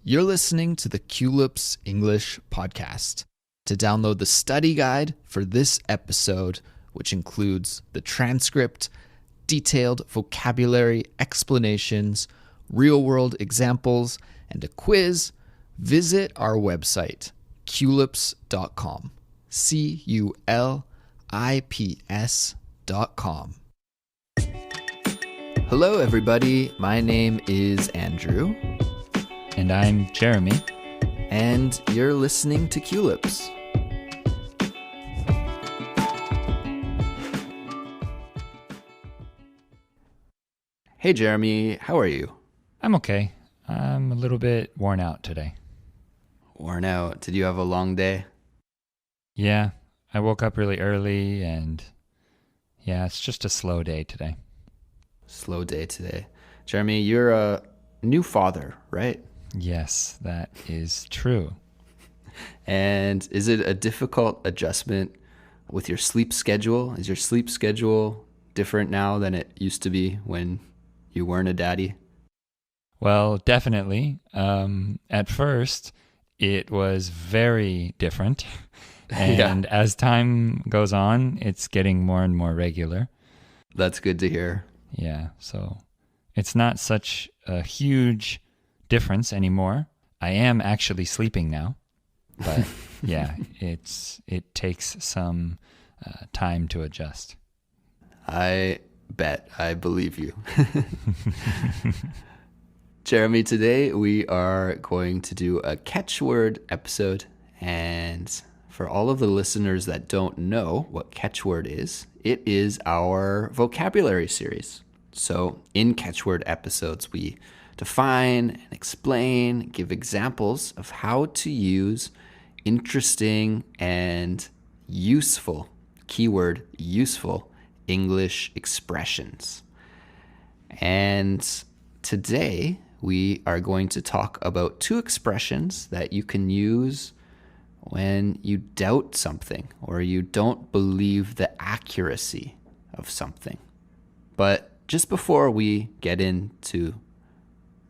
You're listening to the Culips English podcast. To download the study guide for this episode, which includes the transcript, detailed vocabulary explanations, real-world examples, and a quiz, visit our website, culips.com. CULIPS.com. Hello, everybody. My name is Andrew. And I'm Jeremy. And you're listening to Culips. Hey, Jeremy. How are you? I'm okay. I'm a little bit worn out today. Worn out? Did you have a long day? Yeah, I woke up really early and yeah, it's just a slow day today. Slow day today. Jeremy, you're a new father, right? Yes, that is true. And is it a difficult adjustment with your sleep schedule? Is your sleep schedule different now than it used to be when you weren't a daddy? Well, definitely. At first, it was very different. And as time goes on, it's getting more and more regular. That's good to hear. Yeah, so it's not such a huge difference anymore. I am actually sleeping now, but yeah, it takes some time to adjust. I bet. I believe you. Jeremy, today we are going to do a catchword episode, and for all of the listeners that don't know what catchword is, it is our vocabulary series. So in catchword episodes, we define and explain, give examples of how to use interesting and useful, keyword useful, English expressions. And today we are going to talk about two expressions that you can use when you doubt something or you don't believe the accuracy of something. But just before we get into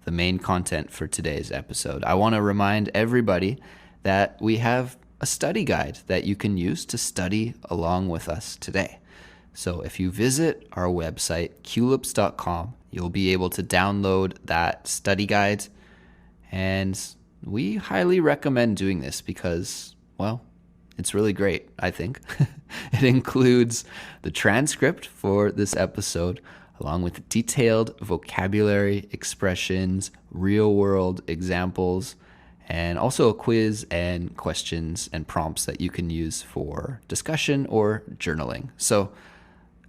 the main content for today's episode, I want to remind everybody that we have a study guide that you can use to study along with us today. So if you visit our website, culips.com, you'll be able to download that study guide. And we highly recommend doing this because, well, it's really great, I think. It includes the transcript for this episode, along with detailed vocabulary expressions, real-world examples, and also a quiz and questions and prompts that you can use for discussion or journaling. So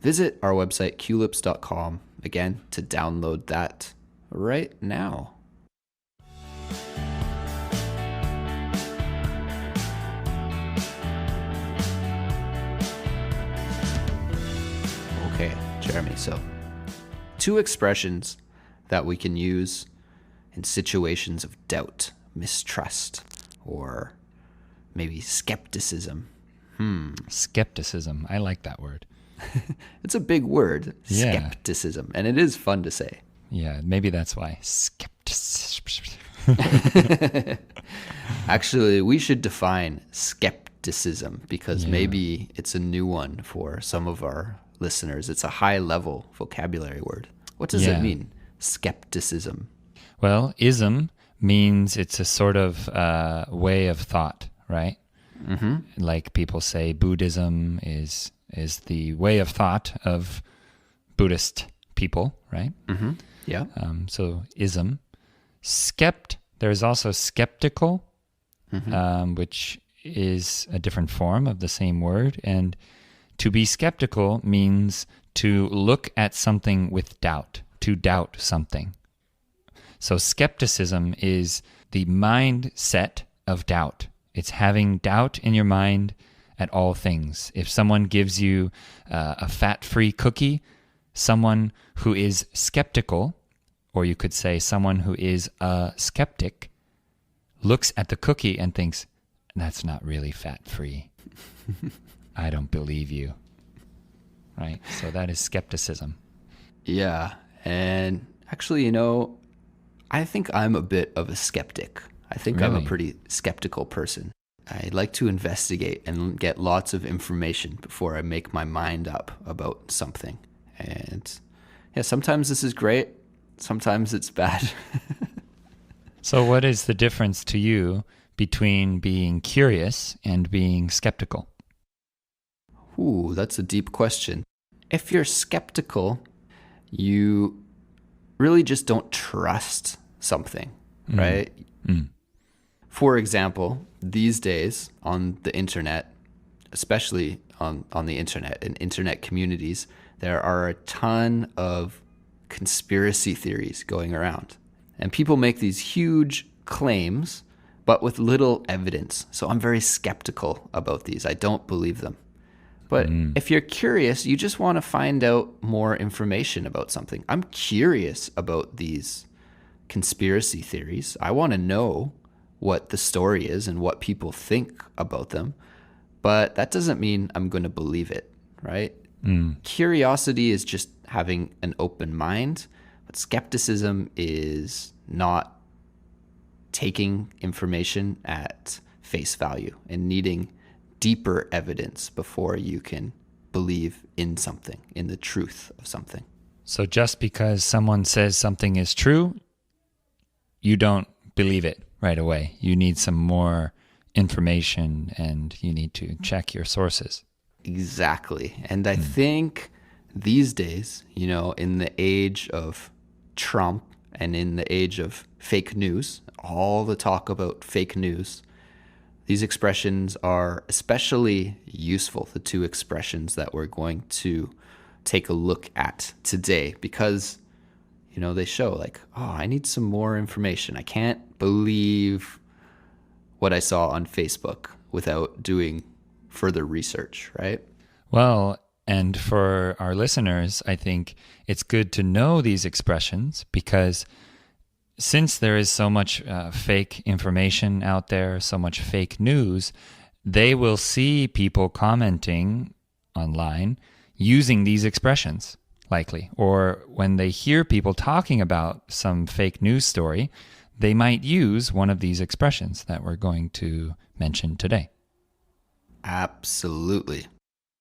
visit our website, culips.com, again, to download that right now. Okay, Jeremy, so two expressions that we can use in situations of doubt, mistrust, or maybe skepticism. Skepticism. I like that word. It's a big word, Yeah. skepticism, and it is fun to say. Yeah, maybe that's why. Skepticism. Actually, we should define skepticism because maybe it's a new one for some of our listeners. It's a high-level vocabulary word. What does it mean, skepticism? Well, ism means it's a sort of way of thought, right? Mm-hmm. Like people say Buddhism is the way of thought of Buddhist people, right? Mm-hmm. Yeah. So ism. There's also skeptical, which is a different form of the same word. And to be skeptical means to look at something with doubt, to doubt something. So skepticism is the mindset of doubt. It's having doubt in your mind at all things. If someone gives you a fat-free cookie, someone who is skeptical, or you could say someone who is a skeptic, looks at the cookie and thinks, that's not really fat-free. I don't believe you. Right? So that is skepticism. Yeah. And actually, I think I'm a bit of a skeptic. I think I'm a Really? pretty skeptical person. I like to investigate and get lots of information before I make my mind up about something. And yeah, sometimes this is great, sometimes it's bad. So what is the difference to you between being curious and being skeptical? Ooh, that's a deep question. If you're skeptical, you really just don't trust something, right? For example, these days on the internet, especially on the internet and internet communities, there are a ton of conspiracy theories going around. And people make these huge claims, but with little evidence. So I'm very skeptical about these. I don't believe them. But if you're curious, you just want to find out more information about something. I'm curious about these conspiracy theories. I want to know what the story is and what people think about them. But that doesn't mean I'm going to believe it, right? Curiosity is just having an open mind, but skepticism is not taking information at face value and needing deeper evidence before you can believe in something, in the truth of something. So just because someone says something is true, you don't believe it right away. You need some more information and you need to check your sources. Exactly. And I think these days, you know, in the age of Trump and in the age of fake news, all the talk about fake news, these expressions are especially useful, the two expressions that we're going to take a look at today, because, you know, they show like, oh, I need some more information. I can't believe what I saw on Facebook without doing further research, right? Well, and for our listeners, I think it's good to know these expressions because since there is so much fake information out there, so much fake news, they will see people commenting online using these expressions, likely. Or when they hear people talking about some fake news story, they might use one of these expressions that we're going to mention today. Absolutely.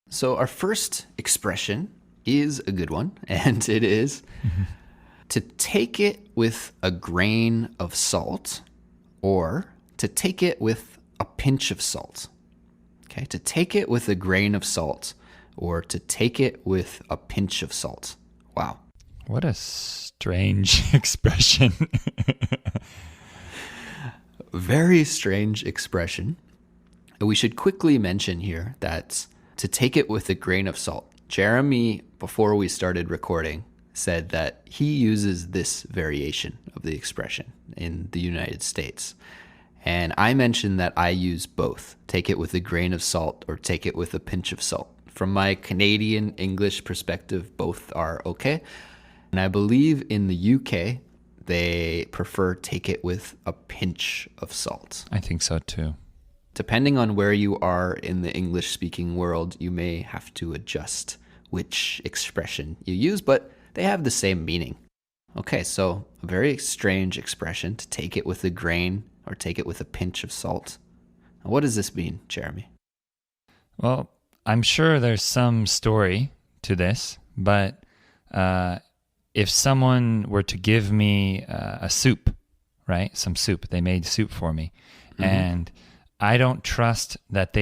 So our first expression is a good one, and it is to take it with a grain of salt, or to take it with a pinch of salt. Okay, to take it with a grain of salt, or to take it with a pinch of salt. Wow. What a strange expression. Very strange expression. We should quickly mention here that to take it with a grain of salt. Jeremy, before we started recording, said that he uses this variation of the expression in the United States. And I mentioned that I use both. Take it with a grain of salt or take it with a pinch of salt. From my Canadian English perspective, both are okay. And I believe in the UK, they prefer take it with a pinch of salt. I think so too. Depending on where you are in the English-speaking world, you may have to adjust which expression you use, but they have the same meaning. Okay, so a very strange expression, to take it with a grain or take it with a pinch of salt. Now, what does this mean, Jeremy? Well, I'm sure there's some story to this, but if someone were to give me a soup, right? Some soup, they made soup for me, and I don't trust that they